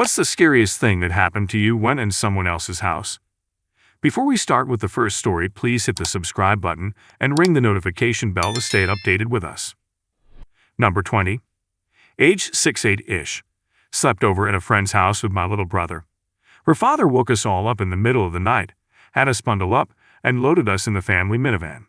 What's the scariest thing that happened to you when in someone else's house? Before we start with the first story, please hit the subscribe button and ring the notification bell to stay updated with us. Number 20. Age 6-8-ish. Slept over at a friend's house with my little brother. Her father woke us all up in the middle of the night, had us bundle up, and loaded us in the family minivan.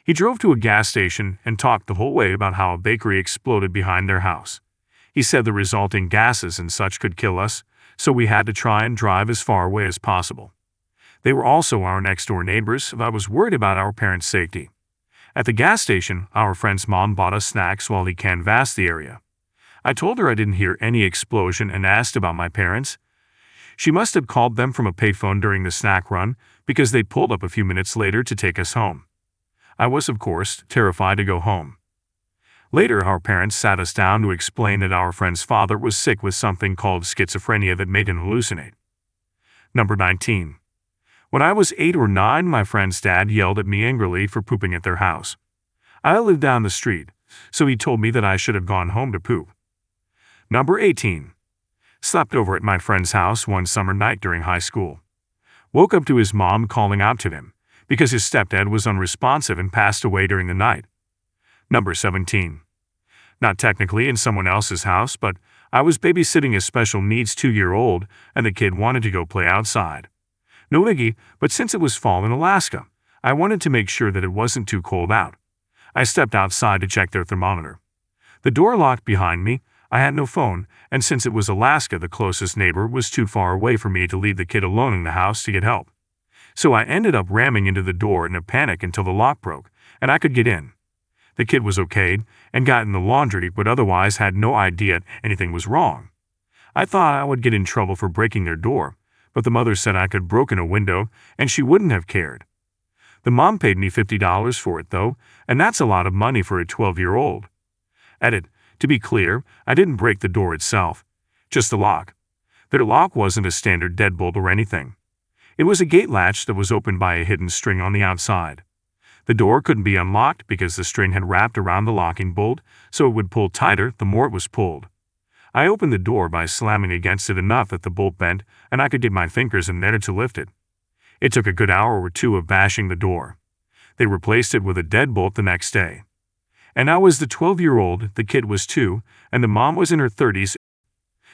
He drove to a gas station and talked the whole way about how a bakery exploded behind their house. He said the resulting gases and such could kill us, so we had to try and drive as far away as possible. They were also our next-door neighbors, and I was worried about our parents' safety. At the gas station, our friend's mom bought us snacks while he canvassed the area. I told her I didn't hear any explosion and asked about my parents. She must have called them from a payphone during the snack run because they pulled up a few minutes later to take us home. I was, of course, terrified to go home. Later, our parents sat us down to explain that our friend's father was sick with something called schizophrenia that made him hallucinate. Number 19. When I was 8 or 9, my friend's dad yelled at me angrily for pooping at their house. I lived down the street, so he told me that I should have gone home to poop. Number 18. Slept over at my friend's house one summer night during high school. Woke up to his mom calling out to him because his stepdad was unresponsive and passed away during the night. Number 17. Not technically in someone else's house, but I was babysitting a special needs 2-year-old and the kid wanted to go play outside. No biggie, but since it was fall in Alaska, I wanted to make sure that it wasn't too cold out. I stepped outside to check their thermometer. The door locked behind me. I had no phone, and since it was Alaska, the closest neighbor was too far away for me to leave the kid alone in the house to get help. So I ended up ramming into the door in a panic until the lock broke, and I could get in. The kid was okayed and got in the laundry, but otherwise had no idea anything was wrong. I thought I would get in trouble for breaking their door, but the mother said I could have broken a window and she wouldn't have cared. The mom paid me $50 for it though, and that's a lot of money for a 12-year-old. Edit. To be clear, I didn't break the door itself, just the lock. Their lock wasn't a standard deadbolt or anything. It was a gate latch that was opened by a hidden string on the outside. The door couldn't be unlocked because the string had wrapped around the locking bolt, so it would pull tighter the more it was pulled. I opened the door by slamming against it enough that the bolt bent and I could get my fingers in there to lift it. It took a good hour or two of bashing the door. They replaced it with a deadbolt the next day. And I was the 12-year-old, the kid was 2, and the mom was in her 30s.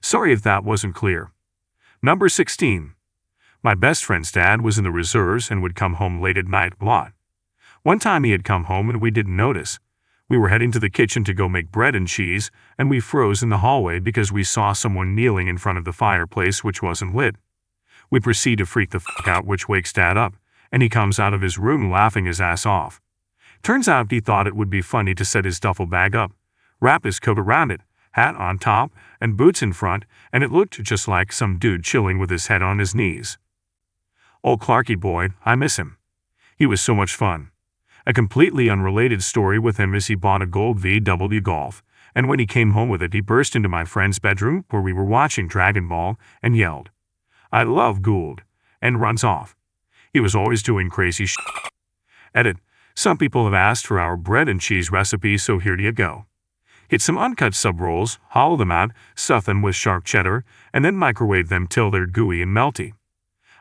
Sorry if that wasn't clear. Number 16. My best friend's dad was in the reserves and would come home late at night a lot. One time he had come home and we didn't notice. We were heading to the kitchen to go make bread and cheese, and we froze in the hallway because we saw someone kneeling in front of the fireplace which wasn't lit. We proceed to freak the fuck out, which wakes Dad up, and he comes out of his room laughing his ass off. Turns out he thought it would be funny to set his duffel bag up, wrap his coat around it, hat on top, and boots in front, and it looked just like some dude chilling with his head on his knees. Old Clarky boy, I miss him. He was so much fun. A completely unrelated story with him is he bought a gold VW Golf, and when he came home with it he burst into my friend's bedroom where we were watching Dragon Ball and yelled, "I love Gould," and runs off. He was always doing crazy shit. Edit. Some people have asked for our bread and cheese recipe, so here you go. Get some uncut sub-rolls, hollow them out, stuff them with sharp cheddar, and then microwave them till they're gooey and melty.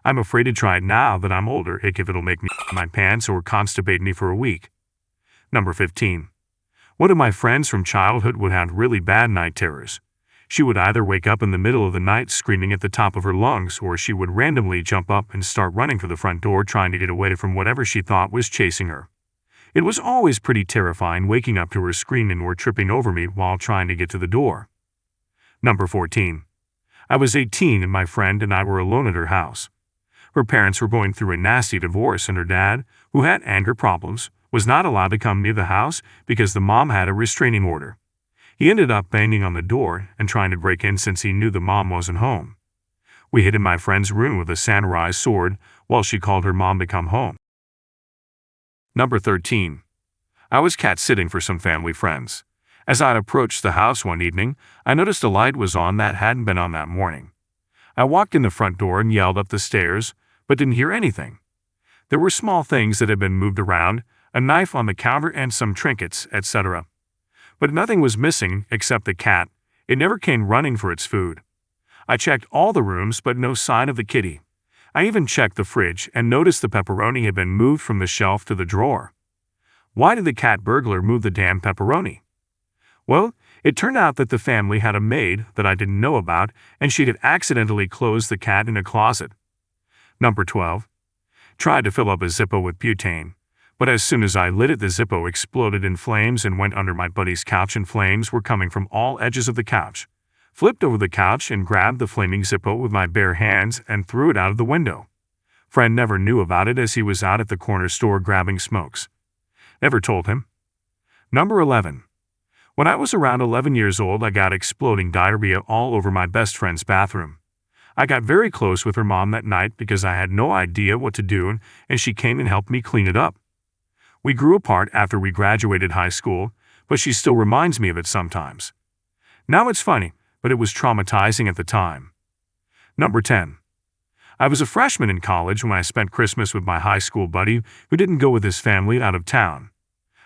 I'm afraid to try it now that I'm older if it'll make me my pants or constipate me for a week. Number 15. One of my friends from childhood would have really bad night terrors. She would either wake up in the middle of the night screaming at the top of her lungs, or she would randomly jump up and start running for the front door trying to get away from whatever she thought was chasing her. It was always pretty terrifying waking up to her screaming or tripping over me while trying to get to the door. Number 14. I was 18 and my friend and I were alone at her house. Her parents were going through a nasty divorce and her dad, who had anger problems, was not allowed to come near the house because the mom had a restraining order. He ended up banging on the door and trying to break in since he knew the mom wasn't home. We hid in my friend's room with a samurai sword while she called her mom to come home. Number 13. I was cat-sitting for some family friends. As I approached the house one evening, I noticed a light was on that hadn't been on that morning. I walked in the front door and yelled up the stairs, but didn't hear anything. There were small things that had been moved around, a knife on the counter and some trinkets, etc. But nothing was missing except the cat. It never came running for its food. I checked all the rooms but no sign of the kitty. I even checked the fridge and noticed the pepperoni had been moved from the shelf to the drawer. Why did the cat burglar move the damn pepperoni? Well, it turned out that the family had a maid that I didn't know about, and she had accidentally closed the cat in a closet. Number 12. Tried to fill up a Zippo with butane, but as soon as I lit it, the Zippo exploded in flames and went under my buddy's couch, and flames were coming from all edges of the couch. Flipped over the couch and grabbed the flaming Zippo with my bare hands and threw it out of the window. Friend never knew about it as he was out at the corner store grabbing smokes. Never told him. Number 11. When I was around 11 years old, I got exploding diarrhea all over my best friend's bathroom. I got very close with her mom that night because I had no idea what to do, and she came and helped me clean it up. We grew apart after we graduated high school, but she still reminds me of it sometimes. Now it's funny, but it was traumatizing at the time. Number 10. I was a freshman in college when I spent Christmas with my high school buddy who didn't go with his family out of town.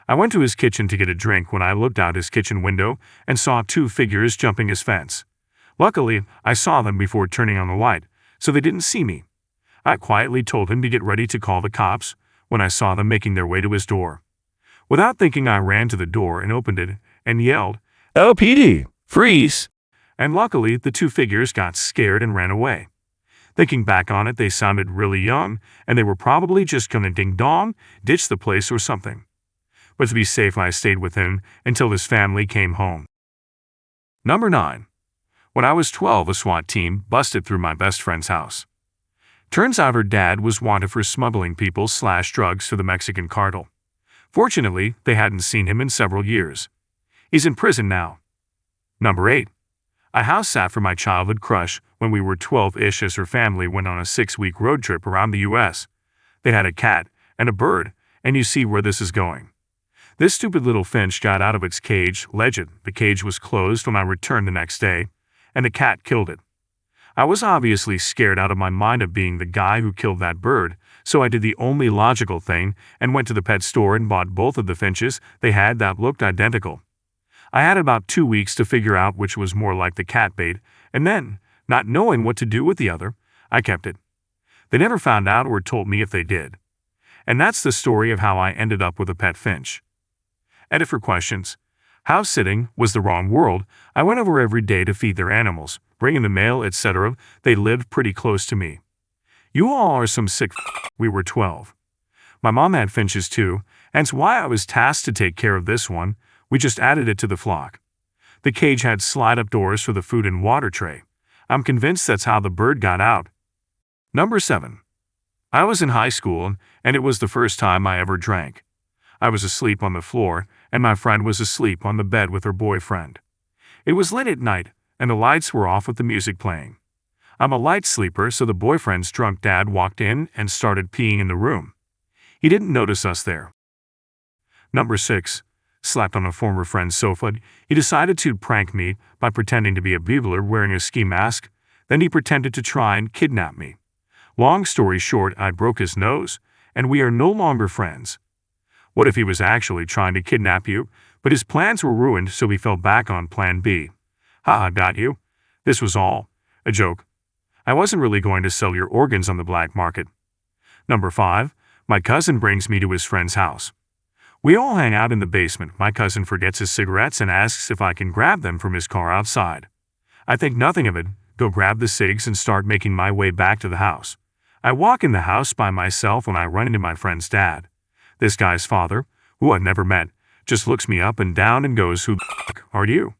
I went to his kitchen to get a drink when I looked out his kitchen window and saw two figures jumping his fence. Luckily, I saw them before turning on the light, so they didn't see me. I quietly told him to get ready to call the cops when I saw them making their way to his door. Without thinking, I ran to the door and opened it and yelled, "LPD, freeze!" And luckily, the two figures got scared and ran away. Thinking back on it, they sounded really young, and they were probably just gonna ding-dong, ditch the place or something. But to be safe, I stayed with him until his family came home. Number 9. When I was 12, a SWAT team busted through my best friend's house. Turns out her dad was wanted for smuggling people/drugs to the Mexican cartel. Fortunately, they hadn't seen him in several years. He's in prison now. Number 8. I house sat for my childhood crush when we were 12-ish as her family went on a 6-week road trip around the U.S. They had a cat and a bird, and you see where this is going. This stupid little finch got out of its cage. Legend, the cage was closed when I returned the next day, and the cat killed it. I was obviously scared out of my mind of being the guy who killed that bird, so I did the only logical thing and went to the pet store and bought both of the finches they had that looked identical. I had about 2 weeks to figure out which was more like the cat bait, and then, not knowing what to do with the other, I kept it. They never found out or told me if they did. And that's the story of how I ended up with a pet finch. Edit for questions. House sitting was the wrong world. I went over every day to feed their animals, bring in the mail, etc. They lived pretty close to me. You all are some sick We were 12. My mom had finches too, hence why I was tasked to take care of this one. We just added it to the flock. The cage had slide-up doors for the food and water tray. I'm convinced that's how the bird got out. Number 7. I was in high school, and it was the first time I ever drank. I was asleep on the floor, and my friend was asleep on the bed with her boyfriend. It was late at night, and the lights were off with the music playing. I'm a light sleeper, so the boyfriend's drunk dad walked in and started peeing in the room. He didn't notice us there. Number 6. Slept on a former friend's sofa. He decided to prank me by pretending to be a bugler wearing a ski mask. Then he pretended to try and kidnap me. Long story short, I broke his nose, and we are no longer friends. What if he was actually trying to kidnap you, but his plans were ruined, so he fell back on plan B? Haha, got you. This was all a joke. I wasn't really going to sell your organs on the black market. Number 5. My cousin brings me to his friend's house. We all hang out in the basement. My cousin forgets his cigarettes and asks if I can grab them from his car outside. I think nothing of it, go grab the cigs and start making my way back to the house. I walk in the house by myself when I run into my friend's dad. This guy's father, who I've never met, just looks me up and down and goes, "Who the f*** are you?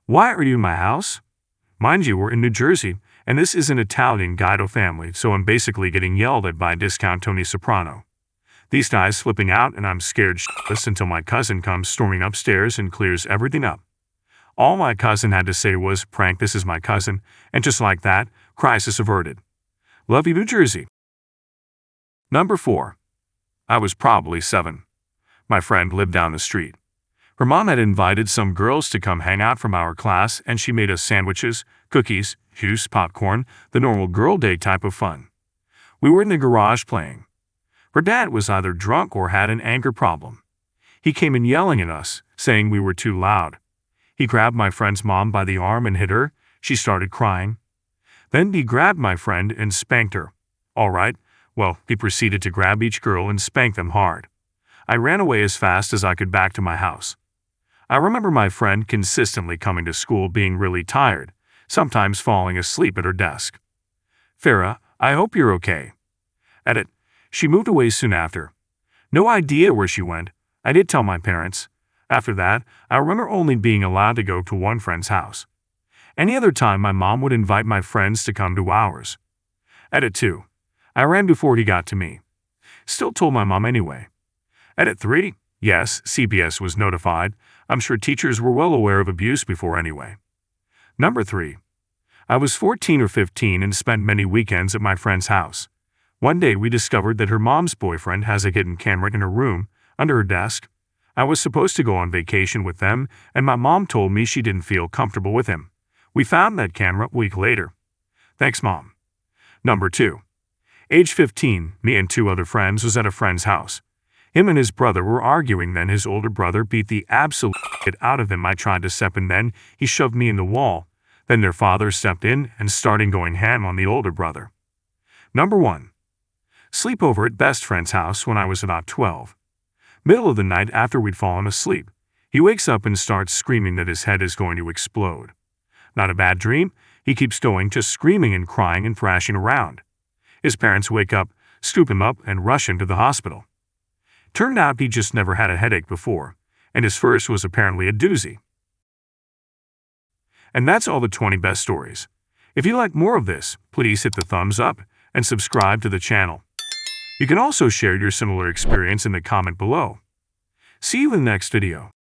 Why are you in my house?" Mind you, we're in New Jersey, and this is an Italian Guido family, so I'm basically getting yelled at by discount Tony Soprano. These guys flipping out, and I'm scared shitless until my cousin comes storming upstairs and clears everything up. All my cousin had to say was, "Prank, this is my cousin," and just like that, crisis averted. Love you, New Jersey. Number 4. I was probably 7. My friend lived down the street. Her mom had invited some girls to come hang out from our class, and she made us sandwiches, cookies, juice, popcorn, the normal girl day type of fun. We were in the garage playing. Her dad was either drunk or had an anger problem. He came in yelling at us, saying we were too loud. He grabbed my friend's mom by the arm and hit her. She started crying. Then he grabbed my friend and spanked her. All right, well, he proceeded to grab each girl and spank them hard. I ran away as fast as I could back to my house. I remember my friend consistently coming to school being really tired, sometimes falling asleep at her desk. Farah, I hope you're okay. Edit. She moved away soon after. No idea where she went. I did tell my parents. After that, I remember only being allowed to go to one friend's house. Any other time my mom would invite my friends to come to ours. Edit 2. I ran before he got to me. Still told my mom anyway. Edit 3. Yes, CPS was notified. I'm sure teachers were well aware of abuse before anyway. Number 3. I was 14 or 15 and spent many weekends at my friend's house. One day we discovered that her mom's boyfriend has a hidden camera in her room, under her desk. I was supposed to go on vacation with them, and my mom told me she didn't feel comfortable with him. We found that camera a week later. Thanks, Mom. Number 2. Age 15, me and 2 other friends was at a friend's house. Him and his brother were arguing, then his older brother beat the absolute shit out of him. I tried to step in, then he shoved me in the wall. Then their father stepped in and started going ham on the older brother. Number 1. Sleepover at best friend's house when I was about 12. Middle of the night after we'd fallen asleep, he wakes up and starts screaming that his head is going to explode. Not a bad dream, he keeps going, just screaming and crying and thrashing around. His parents wake up, scoop him up, and rush him to the hospital. Turned out he just never had a headache before, and his first was apparently a doozy. And that's all the 20 best stories. If you like more of this, please hit the thumbs up and subscribe to the channel. You can also share your similar experience in the comment below. See you in the next video.